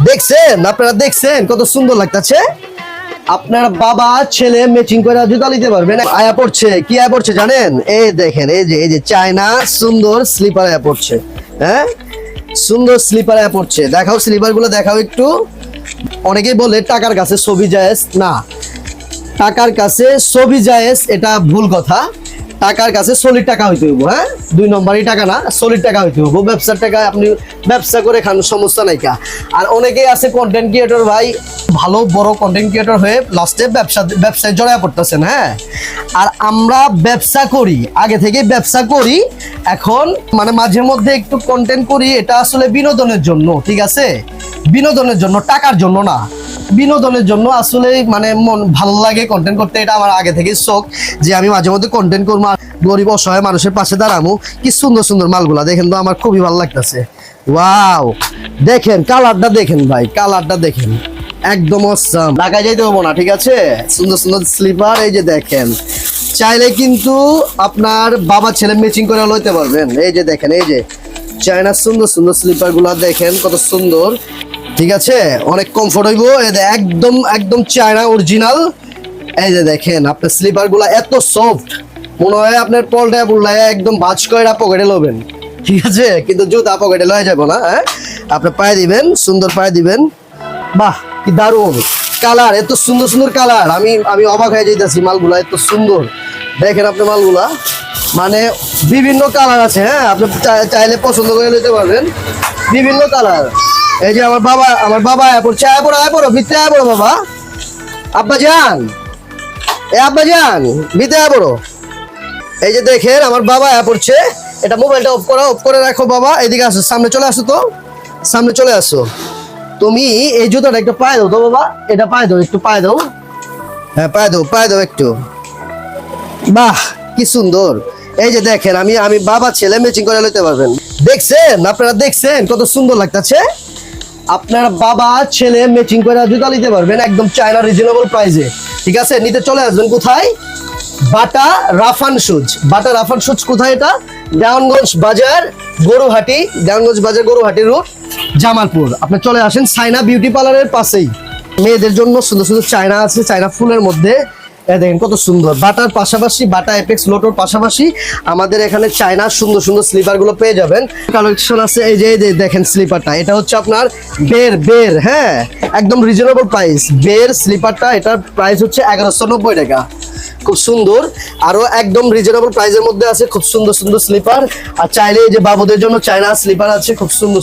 দেখছেন আপনারা, দেখছেন কত সুন্দর লাগতেছে। আপনার বাবা ছেলে ম্যাচিং করে জুতা নিতে পারবেন। আয়া পড়ছে, কি আয়া পড়ছে জানেন? এই দেখেন, এই যে চায়না সুন্দর স্লিপার আয়া পড়ছে। হ্যাঁ, সুন্দর স্লিপার আয়া পড়ছে। দেখাও স্লিপার গুলো, দেখাও একটু। অনেকেই বলে টাকার কাছে ছবি জায়েজ না, টাকার কাছে ছবি জায়েজ, এটা ভুল কথা। টাকার কাছে সলিড টাকা হইতে হইব। হ্যাঁ, 2 নম্বরই টাকা না, সলিড টাকা হইতে হইব। ব্যবসার টাকা আপনি ব্যবসা করে খান, সমস্যা নাই কা। আর অনেকেই আছে কন্টেন্ট ক্রিয়েটর ভাই, ভালো বড় কন্টেন্ট ক্রিয়েটর হয়ে লাস্টে ব্যবসায় জড়ায় পড়তেছেন। হ্যাঁ, আর আমরা ব্যবসা করি, আগে থেকে ব্যবসা করি, এখন মানে মাঝে মধ্যে একটু কন্টেন্ট করি। এটা আসলে বিনোদনের জন্য, ঠিক আছে? বিনোদনের জন্য, টাকার জন্য না, বিনোদনের জন্য। আসলে মানে মন ভালো লাগে কন্টেন্ট করতে, এটা আমার আগে থেকেই শখ যে আমি মাঝে মধ্যে কন্টেন্ট করবো, গরিব অসহায় মানুষের পাশে দাঁড়াবো। কি সুন্দর সুন্দর মালগুলা দেখেন তো, আমার খুবই ভালো লাগতেছে। ওয়াও, দেখেন কালারটা, দেখেন ভাই কালারটা দেখেন, একদম অসাম। ঢাকায় যাইতে হবো না, ঠিক আছে? সুন্দর সুন্দর স্লিপার, এই যে দেখেন। চাইলে কিন্তু আপনার বাবা ছেলে ম্যাচিং করে লইতে পারবেন। এই যে দেখেন, এই যে চায়নার সুন্দর সুন্দর স্লিপার গুলা দেখেন কত সুন্দর, ঠিক আছে? অনেক কমফোর্ট হইব। একদম একদম চায়না অরিজিনাল। এই যে দেখেন আপনার স্লিপার গুলা এত সফট, মনে হয় আপনার পলটা বুল্লায় একদম ভাজ করে পকেটে লবেন, ঠিক আছে? কিন্তু জুতা পকেটে লয়ে যাবো না। হ্যাঁ, আপনি পায়ে দিবেন, সুন্দর পায়ে দিবেন। বাহ, কি দারুণ কালার, এত সুন্দর সুন্দর কালার। আমি অবাক হয়ে যাইতেছি, মালগুলা এত সুন্দর। দেখেন আপনি মালগুলা, মানে বিভিন্ন কালার আছে। হ্যাঁ, আপনি চাইলে পছন্দ করে নিতে পারবেন, বিভিন্ন কালার। এই যে আমার বাবা আয় পড়ো ভিতরে আয় পড়ো বাবা। আব্বা যান, আব্বা যান, ভিতরে আয় পড়ো। এই যে দেখেন আমার বাবা আয় পড়ছে। এটা মোবাইলটা অফ করে রাখো বাবা। এদিকে আসো, সামনে চলে আসো তো, সামনে চলে আসো। তুমি এই জুতাটা একটু পায়ে দাও তো বাবা, এটা পায়ে দাও, একটু পায়ে দাও। হ্যাঁ, পায়ে দাও একটু। বাহ, কি সুন্দর। এই যে দেখেন, আমি বাবা ছেলে ম্যাচিং করে নিতে পারবেন। দেখছেন আপনারা, দেখছেন কত সুন্দর লাগতেছে। আপনার বাবা ছেলে ম্যাচিং করে জুতা নিতে পারবেন একদম চায়না রিজনেবল প্রাইসে, ঠিক আছে? নিতে চলে আসবেন কোথায়? বাটা রাফান শুজ। বাটা রাফান শুজ কোথায়? এটা দেওয়ানগঞ্জ বাজার, গরুহাটি, দেওয়ানগঞ্জ বাজার গরুহাটি রোড, জামালপুর। আপনি চলে আসেন সাইনা বিউটি পার্লারের পাশেই। মেয়েদের জন্য সুন্দর সুন্দর চায়না আছে, চায়না ফুলের মধ্যে। দেখেন কত সুন্দর। বাটার পাশাপাশি, বাটা এপেক্স লোটোর পাশাপাশি আমাদের এখানে চায়না সুন্দর সুন্দর স্লিপার গুলো পেয়ে যাবেন। কালেকশন আছে। এই যে দেখেন স্লিপারটা, এটা হচ্ছে আপনার বের। হ্যাঁ, একদম রিজনেবল প্রাইস। বের স্লিপারটা, এটার প্রাইস হচ্ছে 1190 টাকা। খুব সুন্দর, আরো একদম রিজনেবল প্রাইসের মধ্যে আছে খুব সুন্দর সুন্দর স্লিপার। আর চাইলে এই যে বাবুদের জন্য চায়না স্লিপার আছে খুব সুন্দর।